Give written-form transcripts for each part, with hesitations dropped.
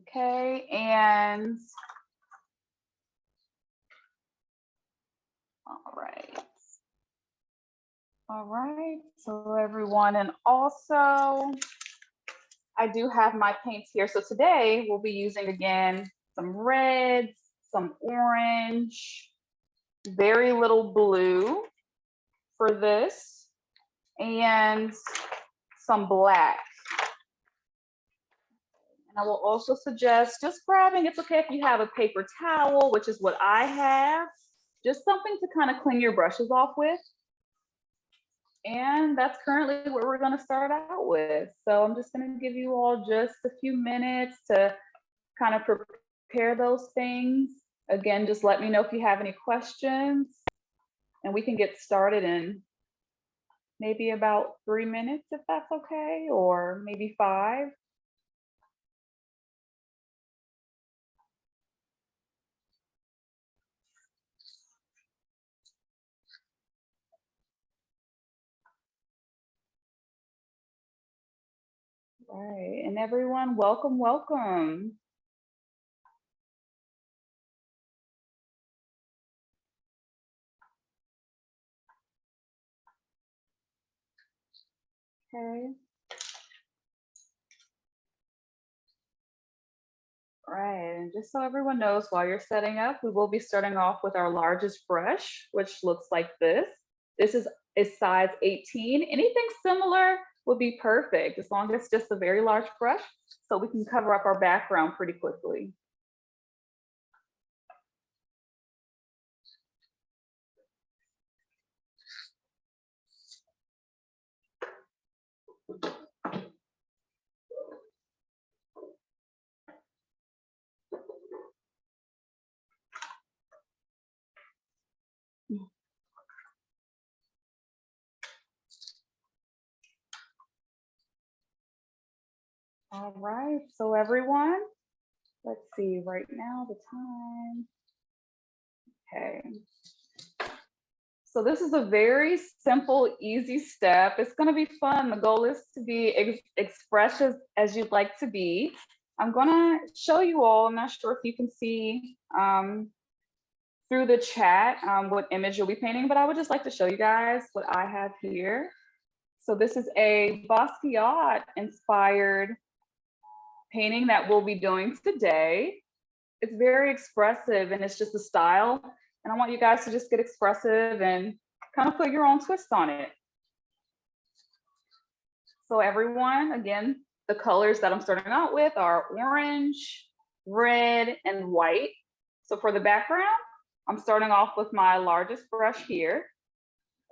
Okay, and all right, so everyone, and also I do have my paints here. So today we'll be using again some reds, some orange, very little blue for this, and some black. And I will also suggest just grabbing, it's okay if you have a paper towel, which is what I have, just something to kind of clean your brushes off with. And that's currently what we're going to start out with. So I'm just going to give you all just a few minutes to kind of prepare those things. Again, just let me know if you have any questions, and we can get started in maybe about 3 minutes, if that's okay, or maybe 5. Right, and everyone, welcome, welcome. Okay. Right, and just so everyone knows, while you're setting up, we will be starting off with our largest brush, which looks like this. This is size 18. Anything similar would be perfect, as long as it's just a very large brush, so we can cover up our background pretty quickly. All right, so everyone, let's see, right now the time. Okay. So this is a very simple, easy step. It's going to be fun. The goal is to be expressive as you'd like to be. I'm going to show you all, I'm not sure if you can see through the chat what image you'll be painting, but I would just like to show you guys what I have here. So this is a Basquiat inspired painting that we'll be doing today. It's very expressive, and it's just a style. And I want you guys to just get expressive and kind of put your own twist on it. So everyone, again, the colors that I'm starting out with are orange, red, and white. So for the background, I'm starting off with my largest brush here,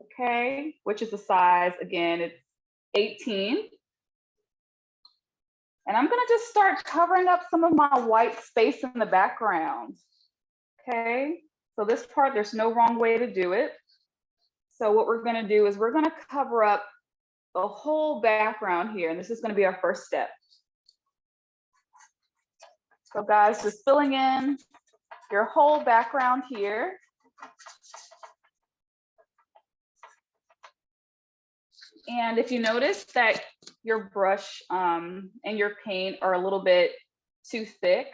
okay, which is a size, again, it's 18. And I'm gonna just start covering up some of my white space in the background, okay? So this part, there's no wrong way to do it. So what we're gonna do is we're gonna cover up the whole background here, and this is gonna be our first step. So guys, just filling in your whole background here. And if you notice that your brush and your paint are a little bit too thick,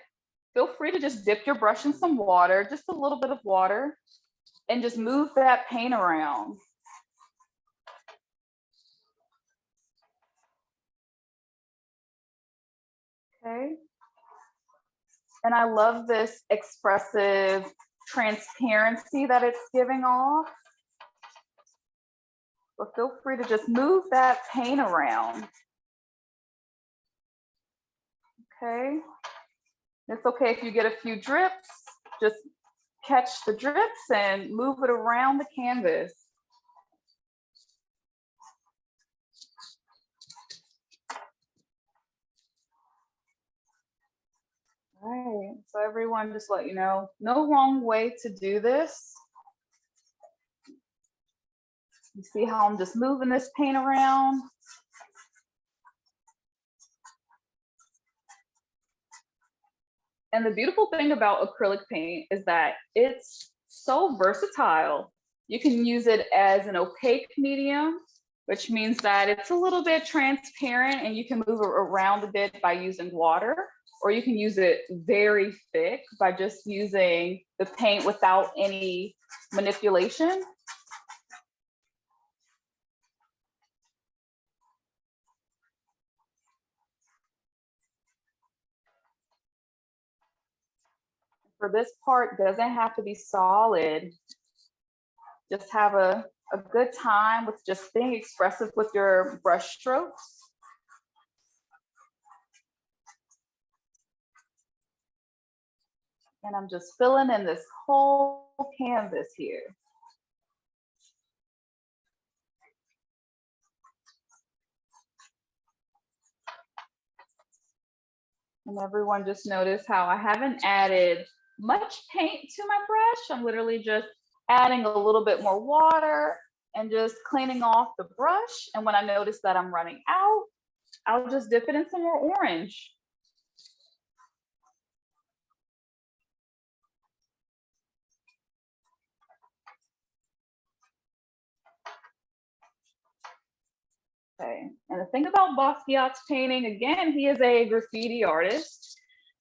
feel free to just dip your brush in some water, just a little bit of water, and just move that paint around. Okay. And I love this expressive transparency that it's giving off. But feel free to just move that paint around. Okay. It's okay if you get a few drips, just catch the drips and move it around the canvas. All right, so everyone, just let you know, no wrong way to do this. You see how I'm just moving this paint around? And the beautiful thing about acrylic paint is that it's so versatile. You can use it as an opaque medium, which means that it's a little bit transparent and you can move it around a bit by using water, or you can use it very thick by just using the paint without any manipulation. For this part, doesn't have to be solid. Just have a good time with just being expressive with your brush strokes. And I'm just filling in this whole canvas here. And everyone just notice how I haven't added much paint to my brush. I'm literally just adding a little bit more water and just cleaning off the brush. And when I notice that I'm running out, I'll just dip it in some more orange. Okay, and the thing about Basquiat's painting, again, he is a graffiti artist.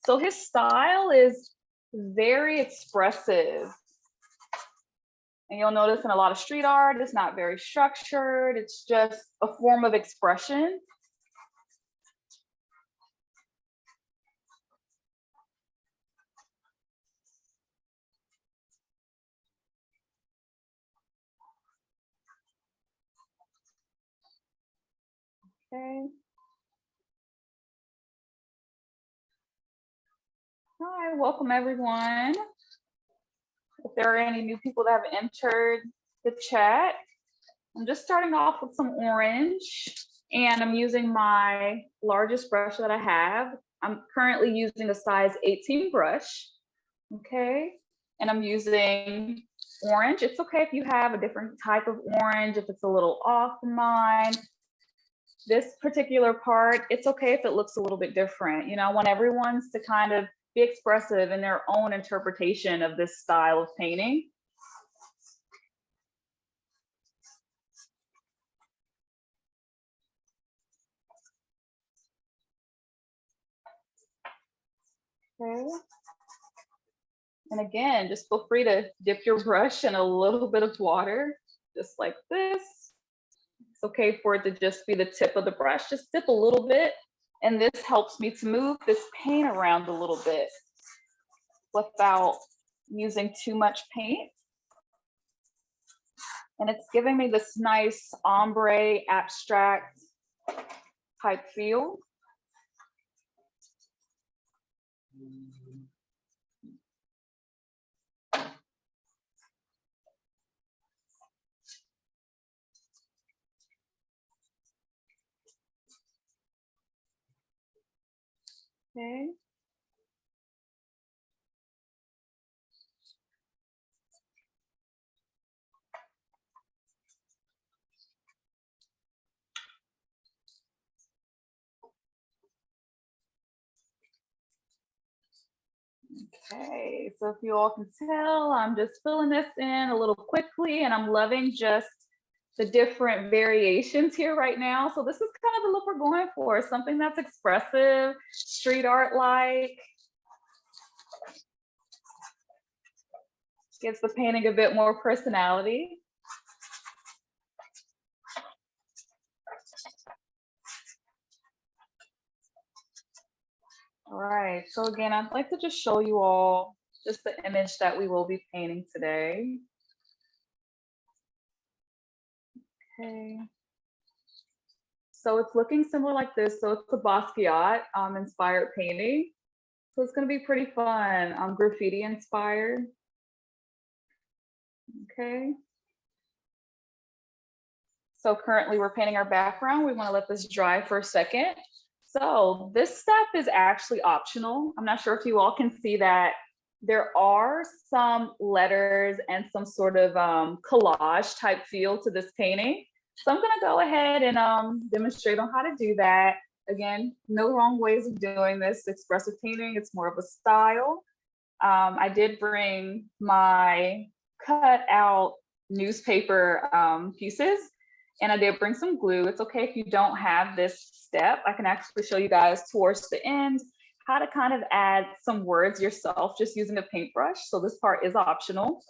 So his style is very expressive. And you'll notice in a lot of street art, it's not very structured. It's just a form of expression. Okay. Hi, welcome everyone. If there are any new people that have entered the chat, I'm just starting off with some orange, and I'm using my largest brush that I have. I'm currently using a size 18 brush, okay? And I'm using orange. It's okay if you have a different type of orange, if it's a little off from mine. This particular part, it's okay if it looks a little bit different. You know, I want everyone to kind of be expressive in their own interpretation of this style of painting. Okay. And again, just feel free to dip your brush in a little bit of water, just like this. It's okay for it to just be the tip of the brush, just dip a little bit. And this helps me to move this paint around a little bit without using too much paint. And it's giving me this nice ombre abstract type feel. Okay. Okay, so if you all can tell, I'm just filling this in a little quickly, and I'm loving just the different variations here right now. So this is kind of the look we're going for, something that's expressive, street art like. Gives the painting a bit more personality. All right, so again, I'd like to just show you all just the image that we will be painting today. Okay. So it's looking similar like this. So it's a Basquiat inspired painting. So it's gonna be pretty fun, graffiti inspired. Okay. So currently we're painting our background. We wanna let this dry for a second. So this step is actually optional. I'm not sure if you all can see that there are some letters and some sort of collage type feel to this painting. So I'm gonna go ahead and demonstrate on how to do that. Again, no wrong ways of doing this expressive painting. It's more of a style. I did bring my cut out newspaper pieces, And I did bring some glue. It's okay if you don't have this step. I can actually show you guys towards the end how to kind of add some words yourself just using a paintbrush. So this part is optional.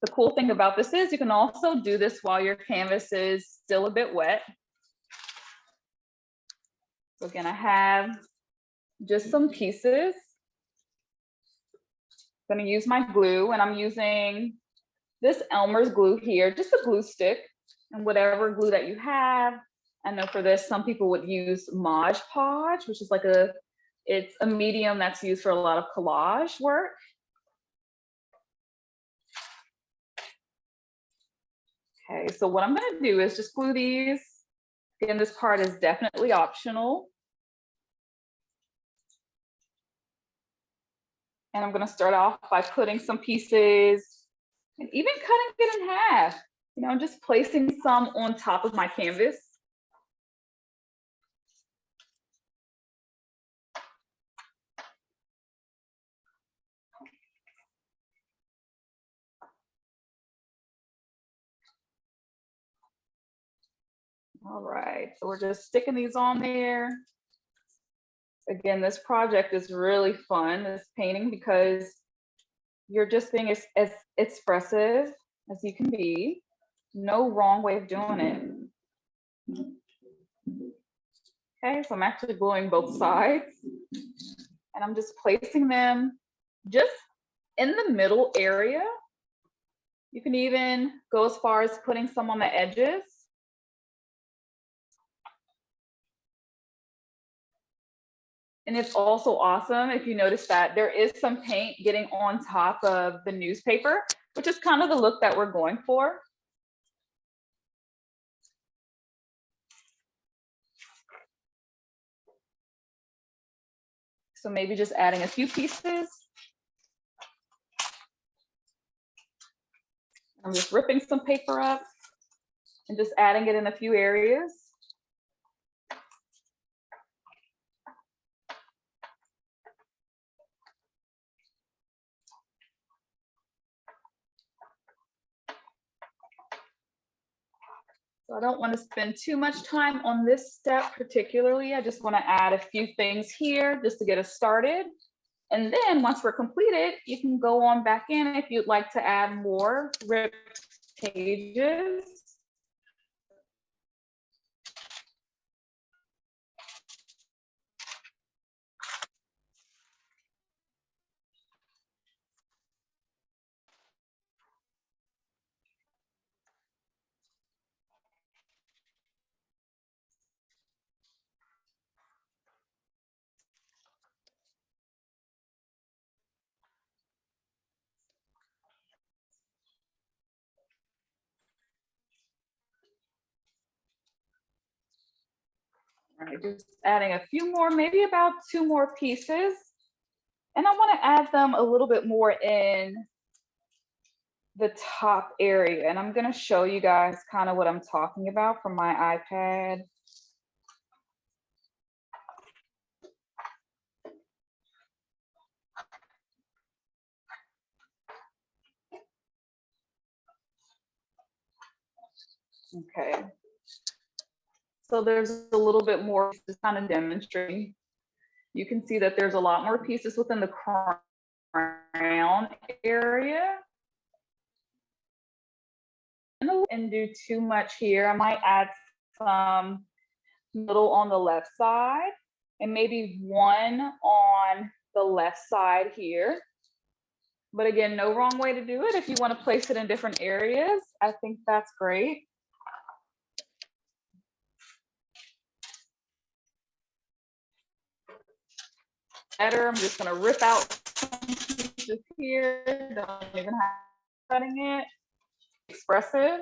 The cool thing about this is you can also do this while your canvas is still a bit wet. So again, I have just some pieces. I'm gonna use my glue, and I'm using this Elmer's glue here, just a glue stick, and whatever glue that you have. I know for this, some people would use Mod Podge, which is like it's a medium that's used for a lot of collage work. Okay, so what I'm gonna do is just glue these. Again, this part is definitely optional. And I'm gonna start off by putting some pieces and even cutting it in half, you know, just placing some on top of my canvas. All right, so we're just sticking these on there. Again, this project is really fun, this painting, because you're just being as expressive as you can be. No wrong way of doing it. Okay, so I'm actually gluing both sides, and I'm just placing them just in the middle area. You can even go as far as putting some on the edges. And it's also awesome if you notice that there is some paint getting on top of the newspaper, which is kind of the look that we're going for. So maybe just adding a few pieces. I'm just ripping some paper up and just adding it in a few areas. So I don't want to spend too much time on this step particularly. I just want to add a few things here just to get us started. And then once we're completed, you can go on back in if you'd like to add more ripped pages. All right, just adding a few more, maybe about 2 more pieces. And I want to add them a little bit more in the top area. And I'm going to show you guys kind of what I'm talking about from my iPad. Okay. So there's a little bit more to kind of demonstrate. You can see that there's a lot more pieces within the crown area. And do too much here. I might add some middle on the left side and maybe one on the left side here. But again, no wrong way to do it. If you want to place it in different areas, I think that's great. Better, I'm just going to rip out some pieces here. Don't even have cutting it. Expressive.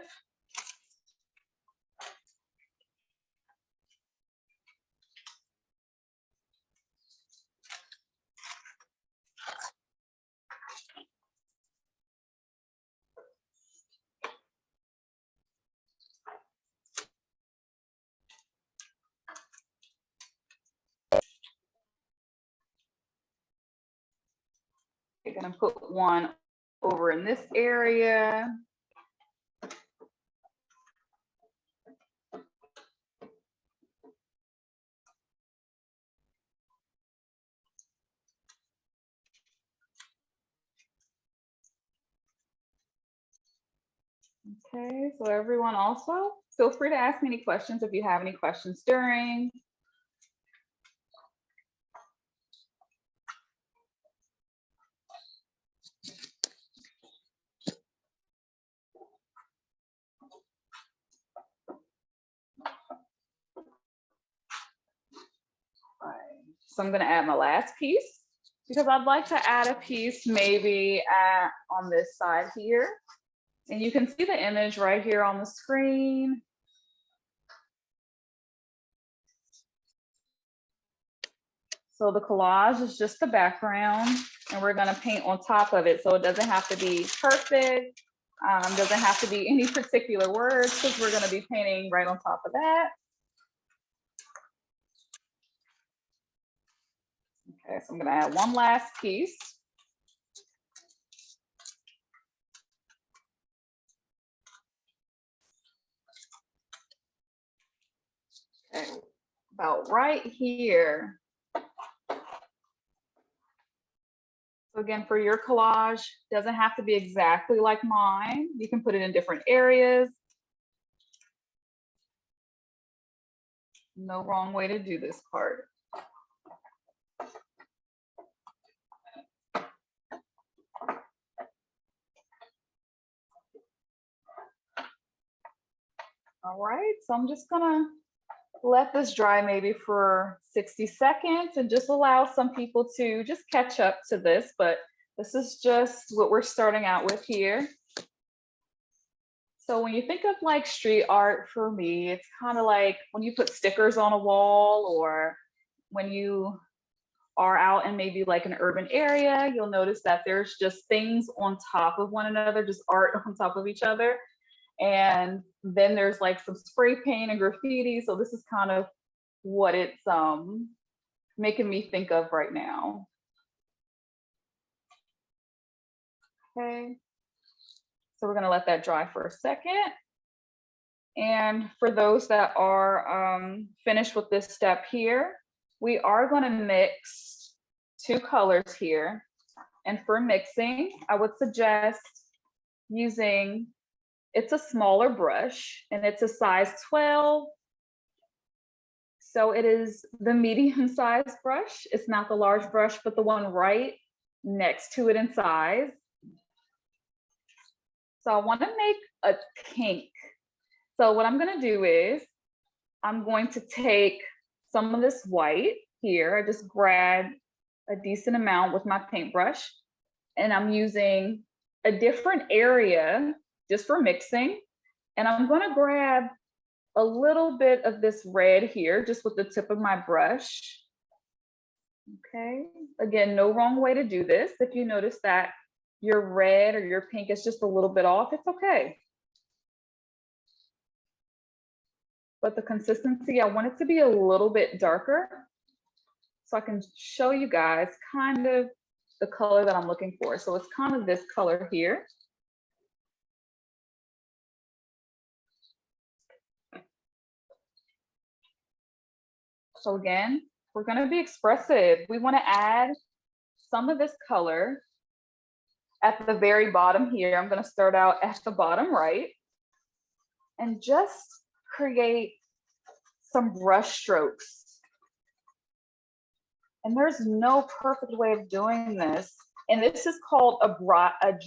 I'm going to put one over in this area. Okay, so everyone also feel free to ask me any questions if you have any questions during. So I'm going to add my last piece because I'd like to add a piece maybe on this side here. And you can see the image right here on the screen. So the collage is just the background and we're going to paint on top of it. So it doesn't have to be perfect. Doesn't have to be any particular words because we're going to be painting right on top of that. Okay, so I'm going to add one last piece. Okay, about right here. So again, for your collage, doesn't have to be exactly like mine. You can put it in different areas. No wrong way to do this part. All right, so I'm just gonna let this dry maybe for 60 seconds and just allow some people to just catch up to this, but this is just what we're starting out with here. So when you think of like street art for me, it's kind of like when you put stickers on a wall or when you are out in maybe like an urban area, you'll notice that there's just things on top of one another, just art on top of each other. And then there's like some spray paint and graffiti. So this is kind of what it's making me think of right now. Okay, so we're gonna let that dry for a second. And for those that are finished with this step here, we are gonna mix two colors here. And for mixing, I would suggest using, it's a smaller brush and it's a size 12. So it is the medium size brush. It's not the large brush, but the one right next to it in size. So I want to make a pink. So what I'm going to do is I'm going to take some of this white here. I just grabbed a decent amount with my paintbrush and I'm using a different area just for mixing. And I'm going to grab a little bit of this red here just with the tip of my brush. Okay, again, no wrong way to do this. If you notice that your red or your pink is just a little bit off, it's okay. But the consistency, I want it to be a little bit darker so I can show you guys kind of the color that I'm looking for. So it's kind of this color here. So again, we're going to be expressive. We want to add some of this color at the very bottom here. I'm going to start out at the bottom right and just create some brush strokes. And there's no perfect way of doing this. And this is called a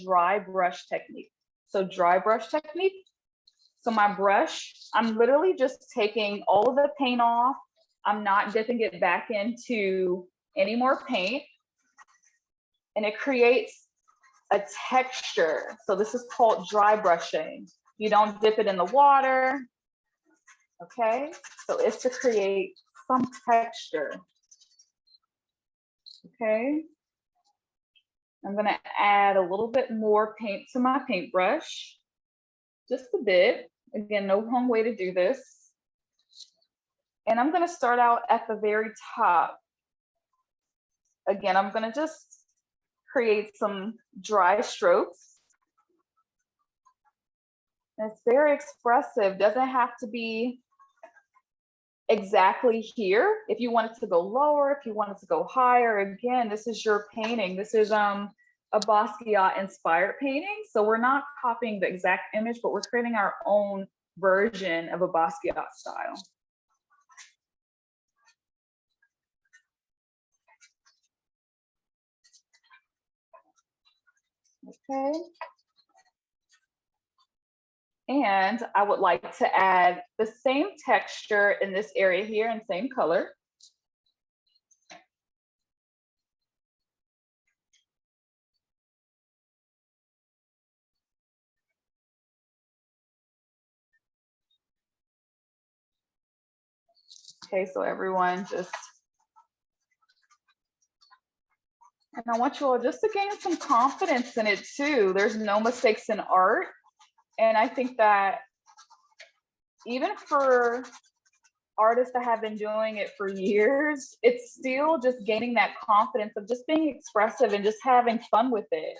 dry brush technique. So dry brush technique. So my brush, I'm literally just taking all of the paint off. I'm not dipping it back into any more paint. And it creates a texture. So this is called dry brushing. You don't dip it in the water. Okay, so it's to create some texture. Okay, I'm gonna add a little bit more paint to my paintbrush, just a bit. Again, no wrong way to do this. And I'm gonna start out at the very top. Again, I'm gonna just create some dry strokes. And it's very expressive, doesn't have to be exactly here. If you want it to go lower, if you want it to go higher, again, this is your painting. This is a Basquiat inspired painting. So we're not copying the exact image, but we're creating our own version of a Basquiat style. Okay. And I would like to add the same texture in this area here and same color. Okay, so everyone just, and I want you all just to gain some confidence in it too. There's no mistakes in art. And I think that even for artists that have been doing it for years, it's still just gaining that confidence of just being expressive and just having fun with it.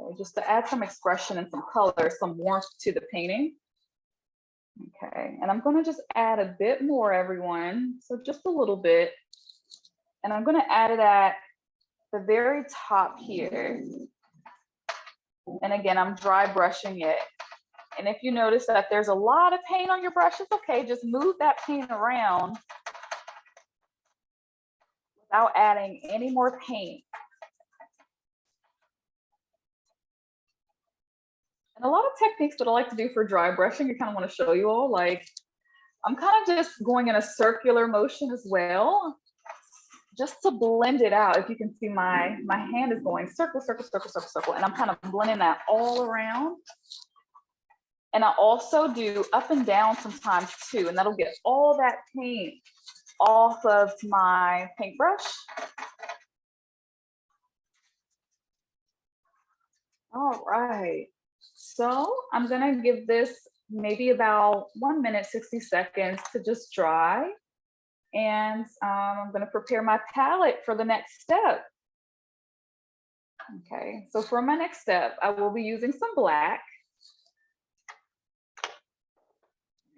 Okay, just to add some expression and some color, some warmth to the painting. Okay, and I'm gonna just add a bit more, everyone. So just a little bit. And I'm gonna add it at the very top here. And again, I'm dry brushing it. And if you notice that there's a lot of paint on your brush, it's okay, just move that paint around without adding any more paint. And a lot of techniques that I like to do for dry brushing, I kind of want to show you all, like, I'm kind of just going in a circular motion as well, just to blend it out. If you can see my hand is going circle, circle, circle, circle, circle, and I'm kind of blending that all around. And I also do up and down sometimes too, and that'll get all that paint off of my paintbrush. All right, so I'm gonna give this maybe about 1 minute, 60 seconds to just dry. And I'm gonna prepare my palette for the next step. Okay, so for my next step, I will be using some black.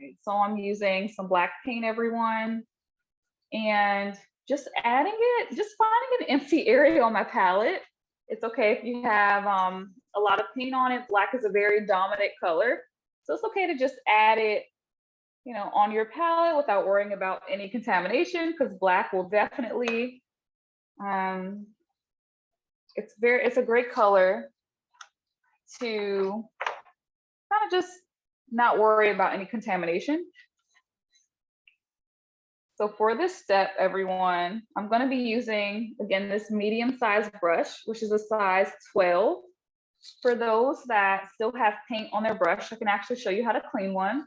Right, so I'm using some black paint, everyone, and just adding it, just finding an empty area on my palette. It's okay if you have a lot of paint on it. Black is a very dominant color, so it's okay to just add it, you know, on your palette without worrying about any contamination, because black will definitely, it's a great color to kind of just not worry about any contamination. So for this step, everyone, I'm going to be using, again, this medium-sized brush, which is a size 12. For those that still have paint on their brush, I can actually show you how to clean one.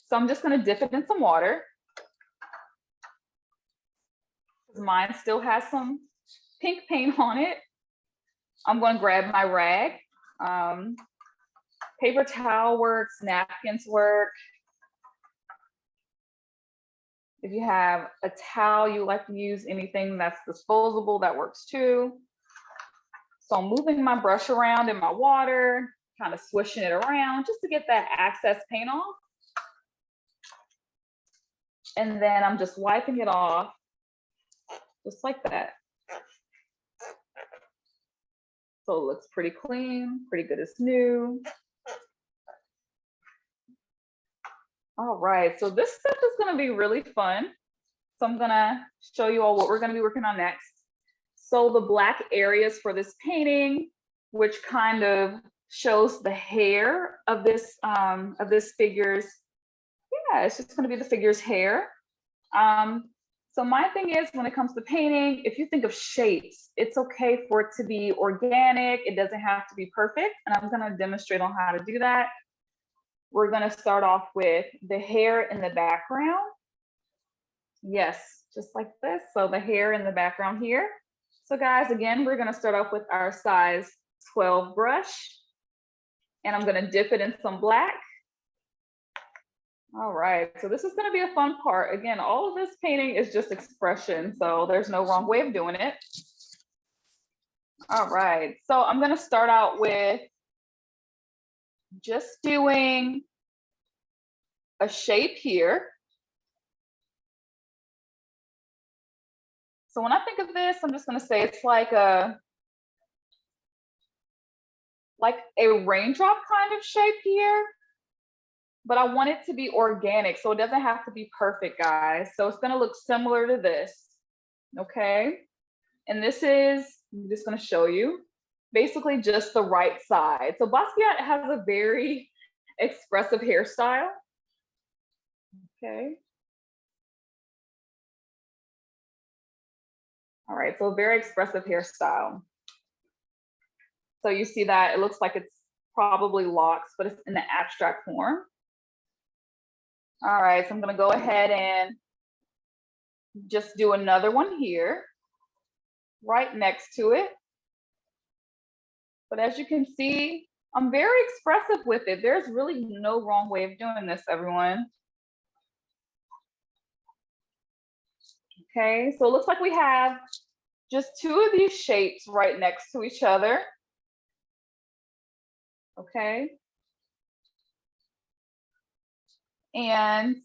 So I'm just going to dip it in some water. Mine still has some pink paint on it. I'm going to grab my rag. Paper towel works, napkins work. If you have a towel you like to use, anything that's disposable, that works too. So I'm moving my brush around in my water, kind of swishing it around just to get that excess paint off. And then I'm just wiping it off, just like that. So it looks pretty clean, pretty good as new. All right, so this step is gonna be really fun. So I'm gonna show you all what we're gonna be working on next. So the black areas for this painting, which kind of shows the hair of this figure's, yeah, it's just gonna be the figure's hair. So my thing is, when it comes to painting, if you think of shapes, it's okay for it to be organic. It doesn't have to be perfect. And I'm gonna demonstrate on how to do that. We're gonna start off with the hair in the background. Yes, just like this. So the hair in the background here. So guys, again, we're gonna start off with our size 12 brush. And I'm gonna dip it in some black. All right, so this is gonna be a fun part. Again, all of this painting is just expression, so there's no wrong way of doing it. All right, so I'm gonna start out with just doing a shape here. So when I think of this, I'm just gonna say it's like a raindrop kind of shape here, but I want it to be organic, so it doesn't have to be perfect, guys. So it's gonna look similar to this, okay? And this is, I'm just gonna show you, basically just the right side. So Basquiat has a very expressive hairstyle, okay? All right, so a very expressive hairstyle. So you see that it looks like it's probably locks, but it's in the abstract form. All right, so I'm gonna go ahead and just do another one here, right next to it. But as you can see, I'm very expressive with it. There's really no wrong way of doing this, everyone. Okay, so it looks like we have just two of these shapes right next to each other. Okay. And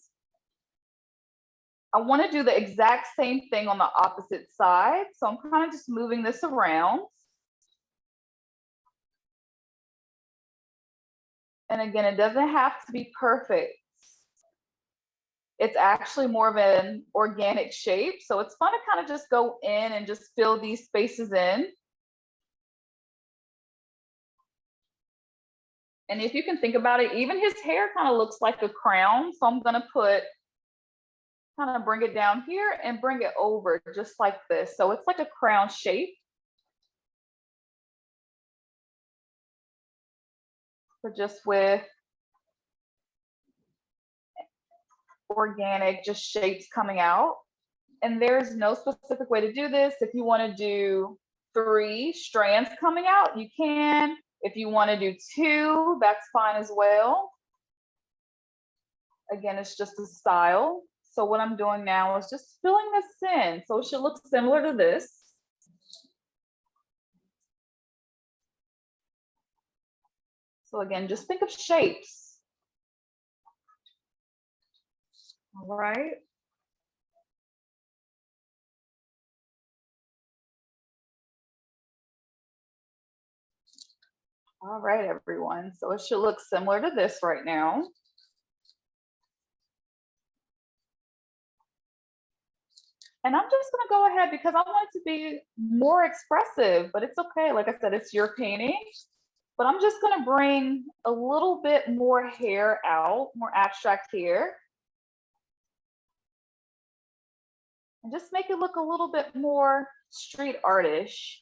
I want to do the exact same thing on the opposite side. So I'm kind of just moving this around. And again, it doesn't have to be perfect. It's actually more of an organic shape. So it's fun to kind of just go in and just fill these spaces in. And if you can think about it, even his hair kind of looks like a crown. So I'm gonna kind of bring it down here and bring it over just like this. So it's like a crown shape. But just with organic, just shapes coming out. And there's no specific way to do this. If you want to do 3 strands coming out, you can. If you want to do 2, that's fine as well. Again, it's just a style. So what I'm doing now is just filling this in. So it should look similar to this. So again, just think of shapes. All right. All right, everyone. So it should look similar to this right now. And I'm just gonna go ahead because I want it to be more expressive, but it's okay. Like I said, it's your painting. But I'm just gonna bring a little bit more hair out, more abstract hair. And just make it look a little bit more street artish.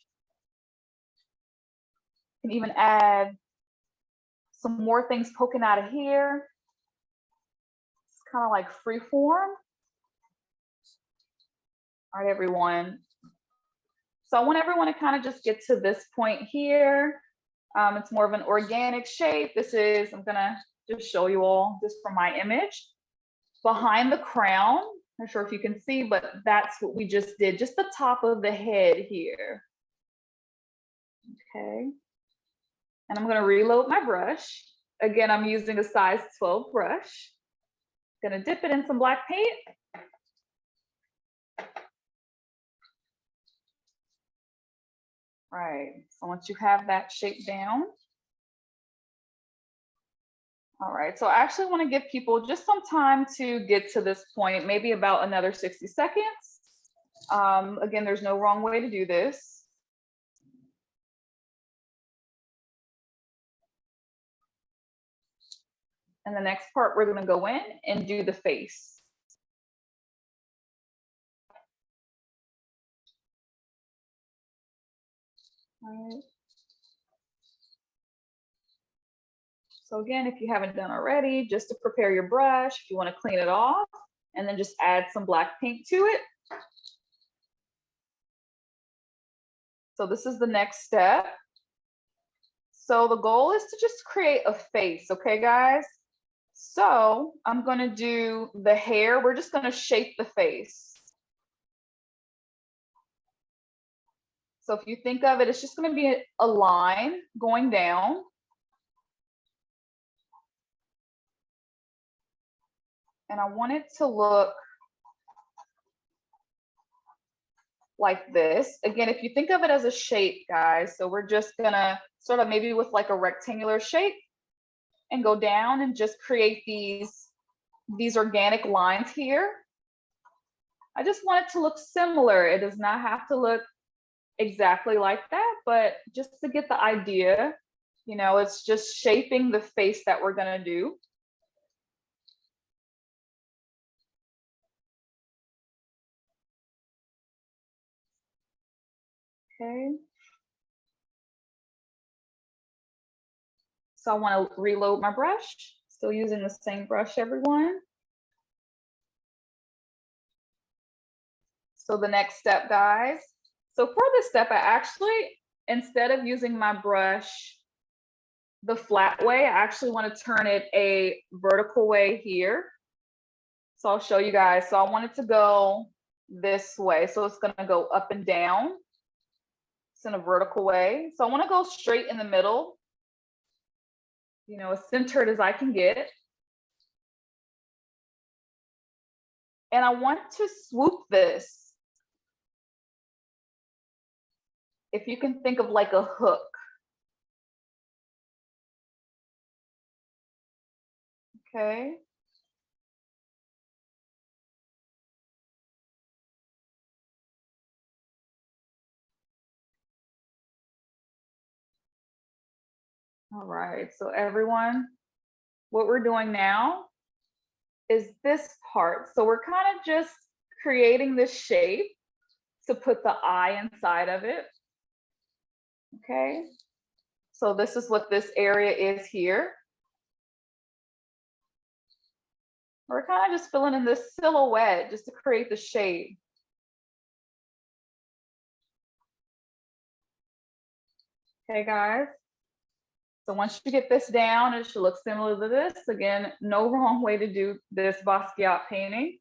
You can even add some more things poking out of here. It's kind of like free form. All right, everyone. So I want everyone to kind of just get to this point here. It's more of an organic shape. This is, I'm gonna just show you all just from my image. Behind the crown, I'm not sure if you can see, but that's what we just did, just the top of the head here. Okay. And I'm gonna reload my brush. Again, I'm using a size 12 brush. Gonna dip it in some black paint. Right, so once you have that shape down. All right, so I actually want to give people just some time to get to this point, maybe about another 60 seconds. Again, there's no wrong way to do this. And the next part, we're going to go in and do the face. All right. So again, if you haven't done already, just to prepare your brush, if you want to clean it off, and then just add some black paint to it. So this is the next step. So the goal is to just create a face, okay, guys? So I'm going to do the hair. We're just going to shape the face. So if you think of it, it's just going to be a line going down. And I want it to look like this. Again, if you think of it as a shape, guys, so we're just gonna sort of maybe with like a rectangular shape and go down and just create these organic lines here. I just want it to look similar. It does not have to look exactly like that, but just to get the idea, you know, it's just shaping the face that we're gonna do. Okay. So I want to reload my brush. Still using the same brush, everyone. So the next step, guys. So for this step, I actually, instead of using my brush the flat way, I actually want to turn it a vertical way here. So I'll show you guys. So I want it to go this way. So it's going to go up and down. It's in a vertical way. So I want to go straight in the middle, you know, as centered as I can get. And I want to swoop this. If you can think of like a hook. Okay. All right, so everyone, what we're doing now is this part. So we're kind of just creating this shape to put the eye inside of it. Okay, so this is what this area is here. We're kind of just filling in this silhouette just to create the shape. Okay, guys. So once you get this down, it should look similar to this. Again, no wrong way to do this Basquiat painting.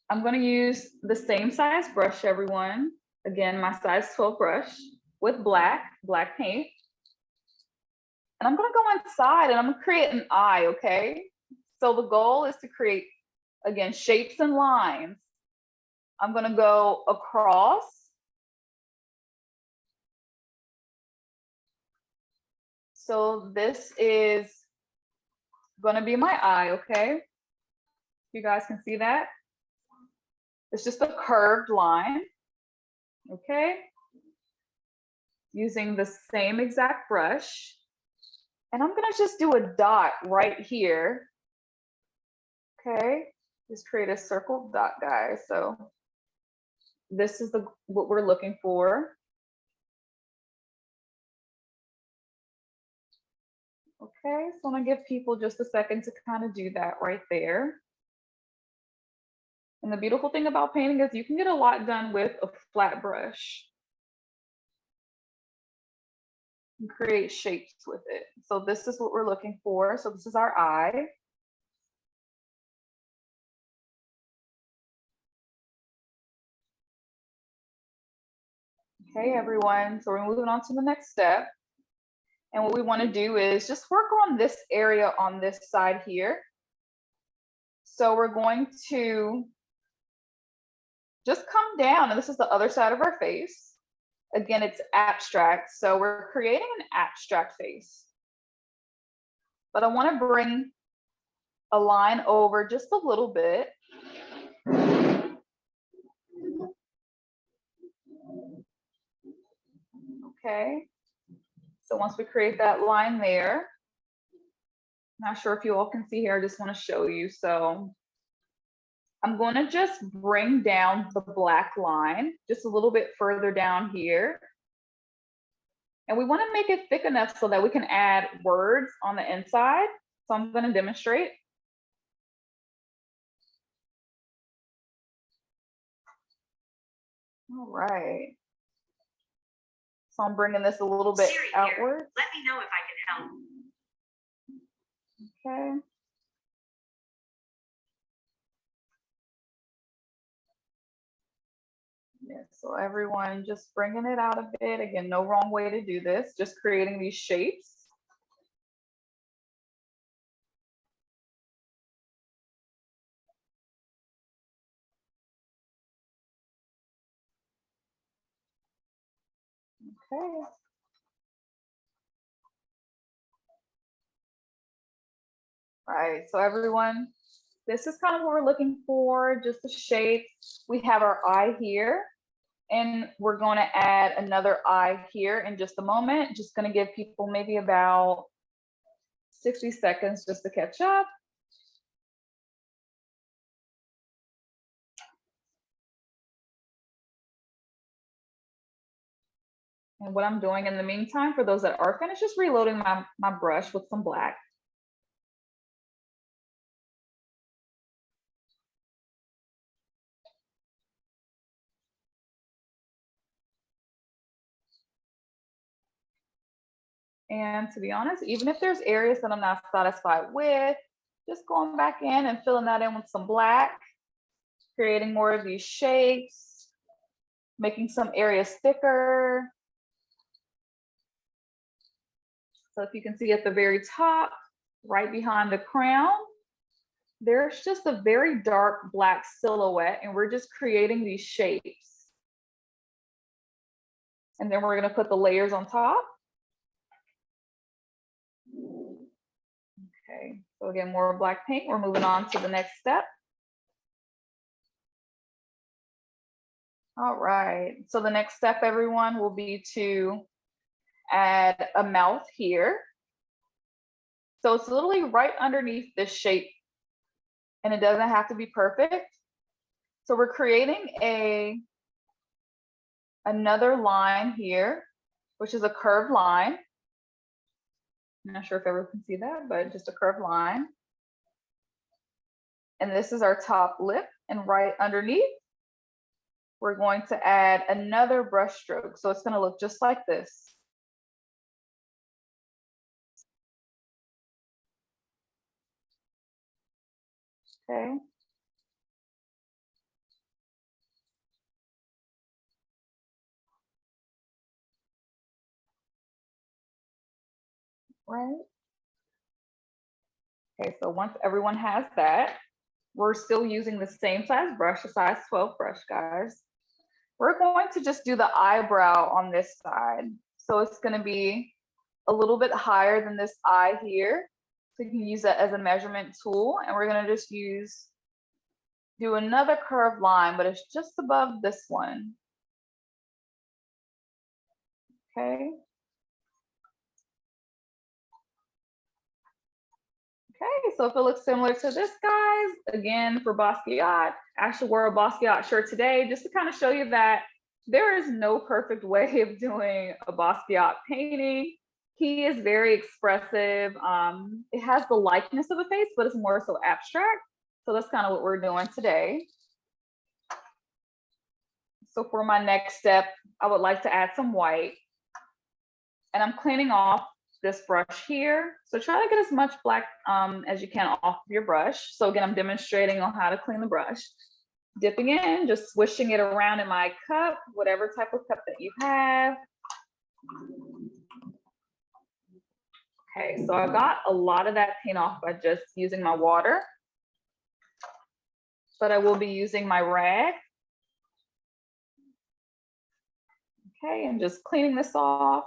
I'm going to use the same size brush, everyone. Again, my size 12 brush with black paint. And I'm going to go inside and I'm going to create an eye, okay? So the goal is to create, again, shapes and lines. I'm going to go across. So this is going to be my eye, okay? You guys can see that. It's just a curved line, okay? Using the same exact brush. And I'm gonna just do a dot right here. Okay, just create a circle dot, guys. So this is what we're looking for. Okay, so I'm gonna give people just a second to kind of do that right there. And the beautiful thing about painting is you can get a lot done with a flat brush and create shapes with it. So this is what we're looking for. So this is our eye. Okay, everyone, so we're moving on to the next step. And what we want to do is just work on this area on this side here. So we're going to just come down, and this is the other side of our face. Again, it's abstract, so we're creating an abstract face. But I want to bring a line over just a little bit. Okay, so once we create that line there, not sure if you all can see here, I just want to show you. So I'm going to just bring down the black line just a little bit further down here. And we want to make it thick enough so that we can add words on the inside. So I'm going to demonstrate. All right. So I'm bringing this a little bit outward. Let me know if I can help. Okay. Yeah, so everyone just bringing it out a bit. Again, no wrong way to do this, just creating these shapes. Okay. All right, so everyone, this is kind of what we're looking for, just the shape. We have our eye here, and we're going to add another eye here in just a moment. Just going to give people maybe about 60 seconds just to catch up. And what I'm doing in the meantime, for those that are finished, just reloading my brush with some black. And to be honest, even if there's areas that I'm not satisfied with, just going back in and filling that in with some black, creating more of these shapes, making some areas thicker. So if you can see at the very top, right behind the crown, there's just a very dark black silhouette, and we're just creating these shapes. And then we're going to put the layers on top. Okay, so again, more black paint. We're moving on to the next step. All right, so the next step, everyone, will be to add a mouth here. So it's literally right underneath this shape, and it doesn't have to be perfect. So we're creating another line here, which is a curved line. I'm not sure if everyone can see that, but just a curved line. And this is our top lip, and right underneath, we're going to add another brush stroke. So it's going to look just like this. Okay. Right. Okay, so once everyone has that, we're still using the same size brush, a size 12 brush, guys. We're going to just do the eyebrow on this side. So it's going to be a little bit higher than this eye here. So you can use that as a measurement tool. And we're going to just do another curved line, but it's just above this one. Okay. Okay, so if it looks similar to this, guys, again, for Basquiat, I actually wore a Basquiat shirt today just to kind of show you that there is no perfect way of doing a Basquiat painting. He is very expressive. It has the likeness of a face, but it's more so abstract. So that's kind of what we're doing today. So for my next step, I would like to add some white. And I'm cleaning off this brush here. So try to get as much black as you can off of your brush. So again, I'm demonstrating on how to clean the brush. Dipping in, just swishing it around in my cup, whatever type of cup that you have. Okay, so I got a lot of that paint off by just using my water. But I will be using my rag. Okay, and just cleaning this off.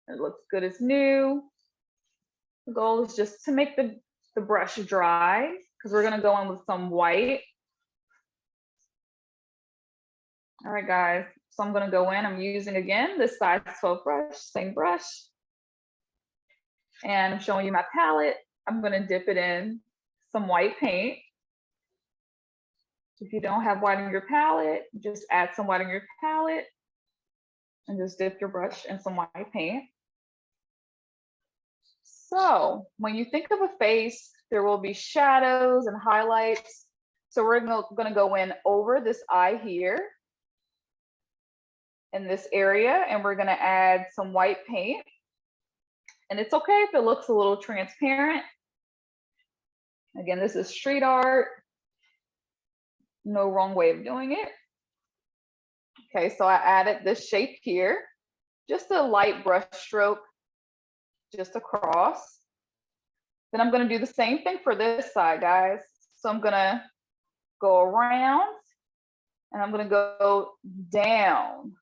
It looks good as new. The goal is just to make the brush dry, because we're going to go in with some white. All right, guys. So I'm going to go in. I'm using, again, this size 12 brush, same brush. And I'm showing you my palette. I'm going to dip it in some white paint. If you don't have white in your palette, just add some white in your palette and just dip your brush in some white paint. So when you think of a face, there will be shadows and highlights. So we're going to go in over this eye here in this area, and we're going to add some white paint. And it's okay if it looks a little transparent. Again, this is street art. No wrong way of doing it. Okay, so I added this shape here, just a light brush stroke, just across. Then I'm going to do the same thing for this side, guys. So I'm going to go around, and I'm going to go down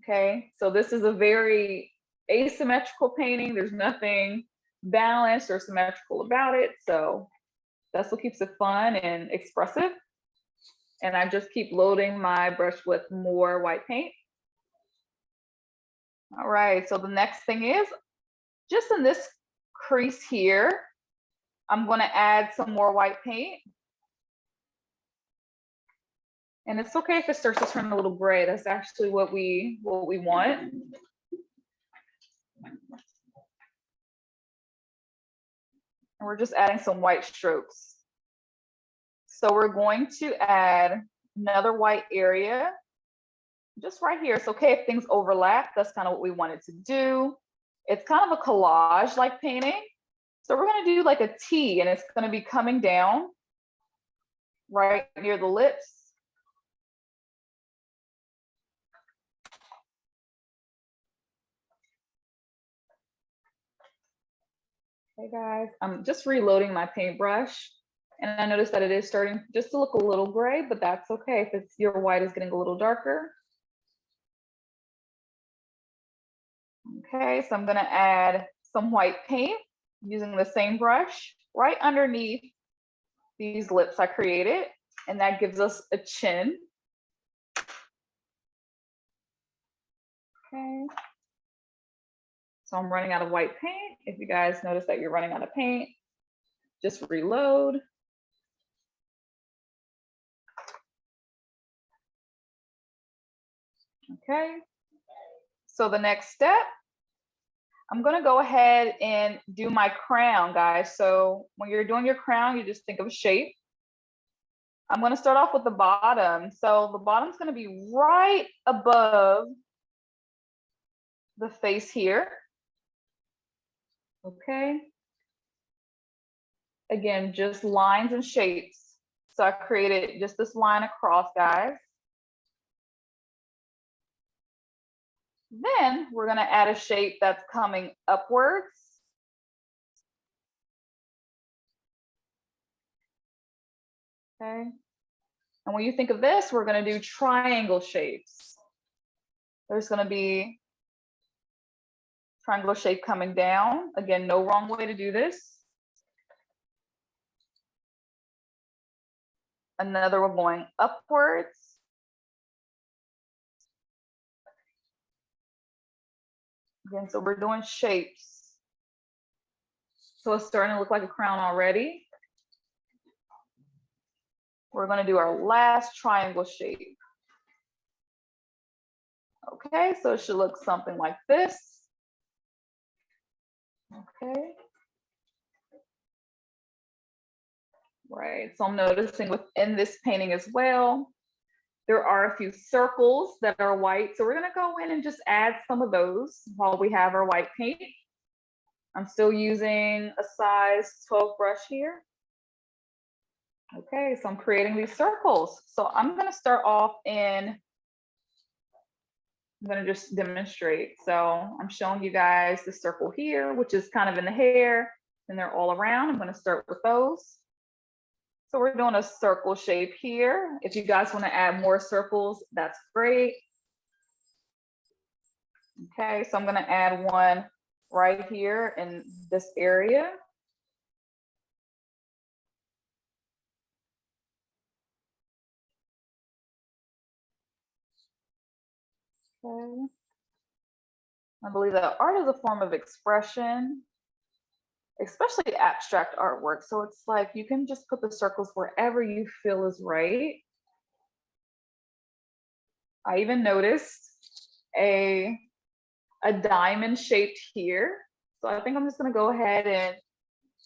Okay, so this is a very asymmetrical painting. There's nothing balanced or symmetrical about it. So that's what keeps it fun and expressive. And I just keep loading my brush with more white paint. All right, so the next thing is just in this crease here, I'm going to add some more white paint. And it's okay if it starts to turn a little gray. That's actually what we want. And we're just adding some white strokes. So we're going to add another white area just right here. It's okay if things overlap. That's kind of what we wanted to do. It's kind of a collage like painting. So we're going to do like a T, and it's going to be coming down right near the lips. Okay, guys, I'm just reloading my paintbrush, and I noticed that it is starting just to look a little gray, but that's okay if it's your white is getting a little darker. Okay, so I'm going to add some white paint using the same brush right underneath these lips I created, and that gives us a chin. Okay. So I'm running out of white paint. If you guys notice that you're running out of paint, just reload. Okay. So the next step, I'm going to go ahead and do my crown, guys. So when you're doing your crown, you just think of a shape. I'm going to start off with the bottom. So the bottom's going to be right above the face here. Okay. Again, just lines and shapes. So I created just this line across, guys. Then we're going to add a shape that's coming upwards. Okay. And when you think of this, we're going to do triangle shapes. There's going to be triangle shape coming down. Again, no wrong way to do this. Another one going upwards. Again, so we're doing shapes. So it's starting to look like a crown already. We're going to do our last triangle shape. Okay, so it should look something like this. Okay. Right, so I'm noticing within this painting as well, there are a few circles that are white. So we're going to go in and just add some of those while we have our white paint. I'm still using a size 12 brush here. Okay, so I'm creating these circles. So I'm going to start off in, I'm going to just demonstrate. So I'm showing you guys the circle here, which is kind of in the hair, and they're all around. I'm going to start with those. So we're doing a circle shape here. If you guys want to add more circles, that's great. Okay, so I'm going to add one right here in this area. Okay. I believe that art is a form of expression, especially abstract artwork. So it's like you can just put the circles wherever you feel is right. I even noticed a diamond shaped here. So I think I'm just going to go ahead and,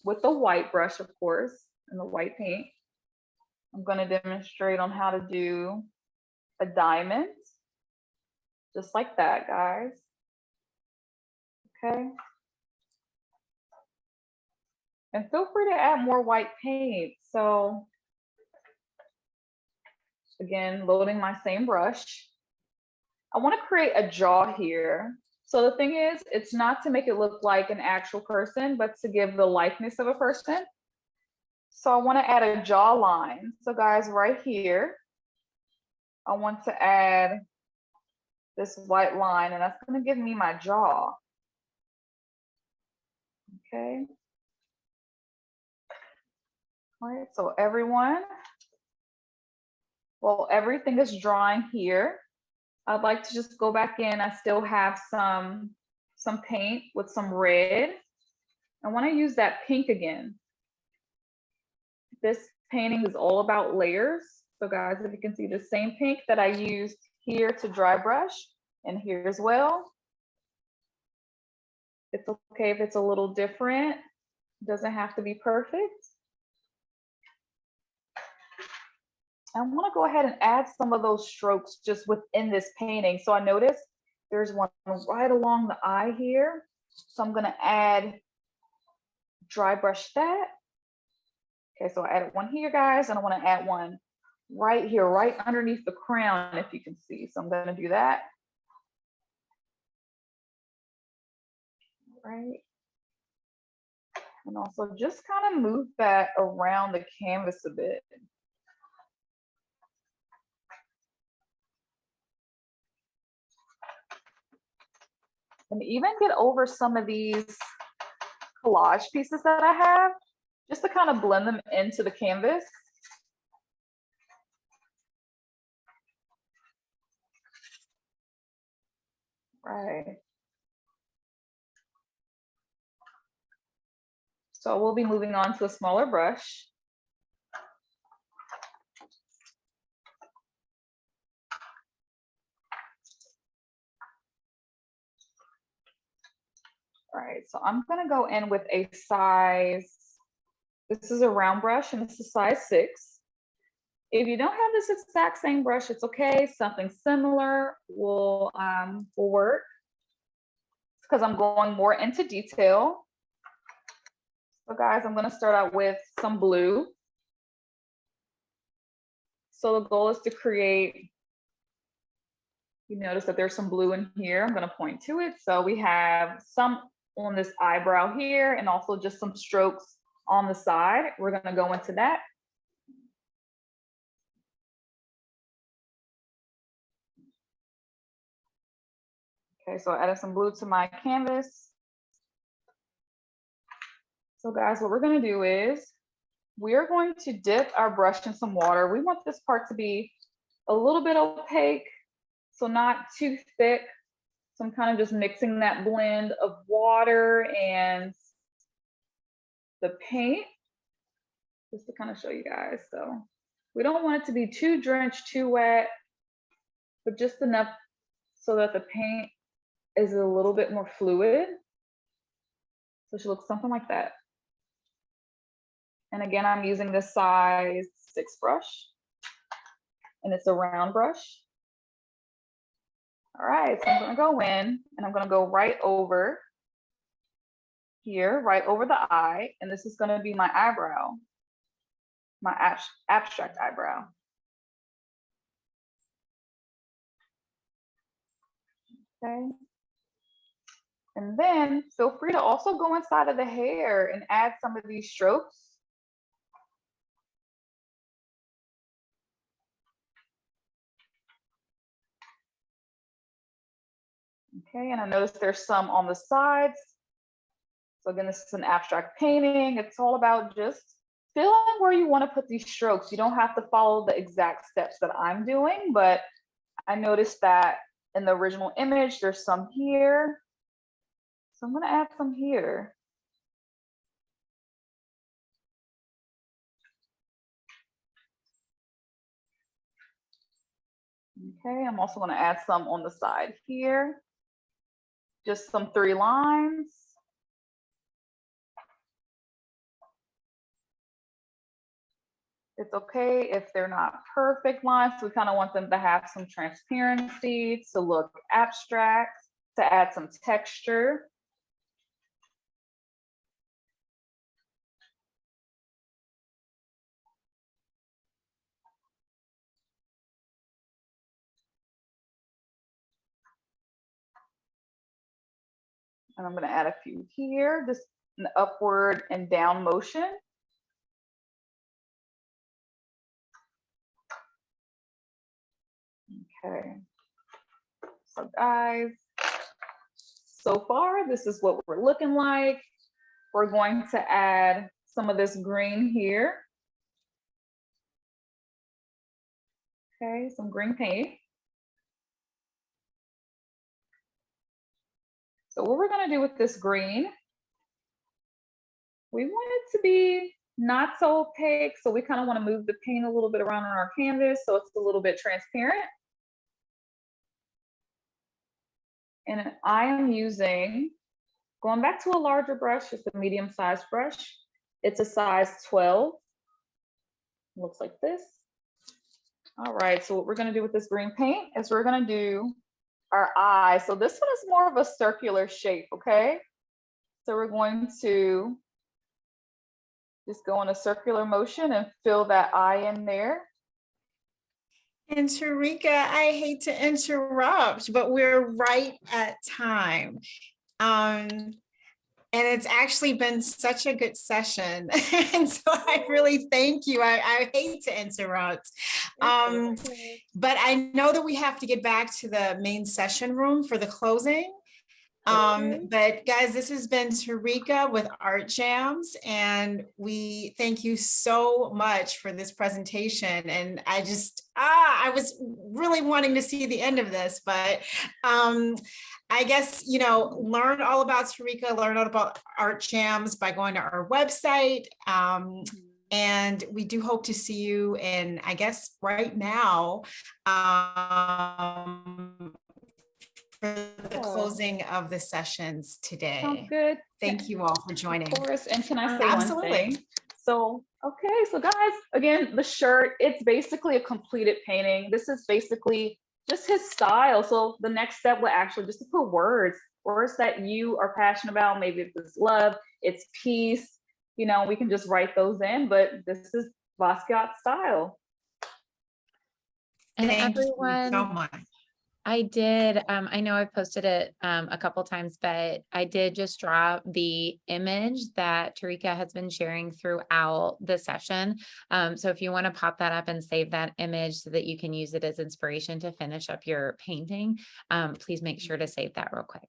with the white brush, of course, and the white paint, I'm going to demonstrate on how to do a diamond. Just like that, guys. Okay. And feel free to add more white paint. So again, loading my same brush. I want to create a jaw here. So the thing is, it's not to make it look like an actual person, but to give the likeness of a person. So I want to add a jawline. So guys, right here, I want to add this white line, and that's going to give me my jaw. Okay. All right, so everyone, well, everything is drying here. I'd like to just go back in. I still have some paint with some red. I want to use that pink again. This painting is all about layers. So guys, if you can see the same pink that I used here to dry brush and here as well. It's okay if it's a little different. It doesn't have to be perfect. I want to go ahead and add some of those strokes just within this painting. So I noticed there's one right along the eye here. So I'm going to add, dry brush that. Okay, so I added one here, guys, and I want to add one right here, right underneath the crown, if you can see. So I'm going to do that. Right. And also just kind of move that around the canvas a bit. And even get over some of these collage pieces that I have, just to kind of blend them into the canvas. Right. So we'll be moving on to a smaller brush. All right, so I'm gonna go in with a size, this is a round brush and this is size 6. If you don't have this exact same brush, it's okay. Something similar will work, because I'm going more into detail. So guys, I'm gonna start out with some blue. So the goal is to create, you notice that there's some blue in here. I'm gonna point to it. So we have some on this eyebrow here and also just some strokes on the side. We're gonna go into that. Okay, so I added some blue to my canvas. So guys, what we're gonna do is we're going to dip our brush in some water. We want this part to be a little bit opaque, so not too thick. So I'm kind of just mixing that blend of water and the paint, just to kind of show you guys. So we don't want it to be too drenched, too wet, but just enough so that the paint is a little bit more fluid. So it should look something like that. And again, I'm using this size 6 brush, and it's a round brush. All right, so I'm gonna go in and I'm gonna go right over here, right over the eye, and this is gonna be my eyebrow, my abstract eyebrow. Okay. And then feel free to also go inside of the hair and add some of these strokes. Okay, and I notice there's some on the sides. So again, this is an abstract painting. It's all about just feeling where you want to put these strokes. You don't have to follow the exact steps that I'm doing, but I noticed that in the original image, there's some here. So I'm going to add some here. Okay, I'm also going to add some on the side here. Just some 3 lines. It's okay if they're not perfect lines. We kind of want them to have some transparency, to look abstract, to add some texture. And I'm going to add a few here, just an upward and down motion. Okay. So guys, so far, this is what we're looking like. We're going to add some of this green here. Okay, some green paint. So what we're gonna do with this green, we want it to be not so opaque, so we kind of want to move the paint a little bit around on our canvas so it's a little bit transparent. And I am using, going back to a larger brush, it's a medium-sized brush. It's a size 12. Looks like this. All right, so what we're gonna do with this green paint is we're gonna do our eye. So this one is more of a circular shape, okay? So we're going to just go in a circular motion and fill that eye in there. And Tarika, I hate to interrupt, but we're right at time. And it's actually been such a good session. And so I really thank you. I hate to interrupt. But I know that we have to get back to the main session room for the closing. But guys, this has been Tarika with ArtJamz, and we thank you so much for this presentation. And I just, I was really wanting to see the end of this, but I guess, you know, learn all about Tarika, learn all about ArtJamz by going to our website. And we do hope to see you in, I guess, right now, for the closing of the sessions today. Sounds good. Thank you all for joining. Of course, and can I say Absolutely. one thing? So, okay, so guys, again, the shirt, it's basically a completed painting. This is basically just his style. So the next step would actually just to put words that you are passionate about. Maybe it's love, it's peace, you know, we can just write those in, but this is Basquiat style. And Thank everyone, you so much. I did, I know I've posted it a couple times, but I did just drop the image that Tarika has been sharing throughout the session. So if you want to pop that up and save that image so that you can use it as inspiration to finish up your painting, please make sure to save that real quick.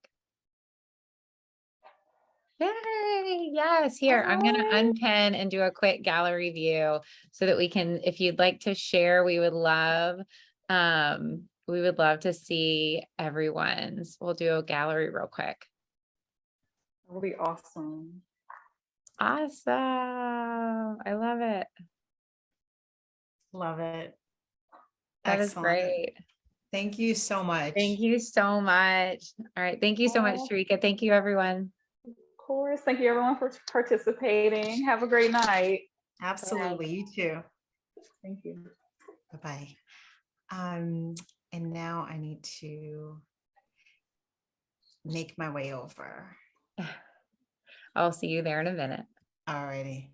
Yay, yes, here, I'm going to unpin and do a quick gallery view so that we can, if you'd like to share, we would love to see everyone's. We'll do a gallery real quick. That will be awesome. Awesome. I love it. Love it. That is Excellent. great. Thank you so much. Thank you so much. All right. Thank you so much, Tarika. Thank you, everyone. Of course. Thank you, everyone, for participating. Have a great night. Absolutely. You too. Thank you. Bye-bye. And now I need to make my way over. I'll see you there in a minute. All righty.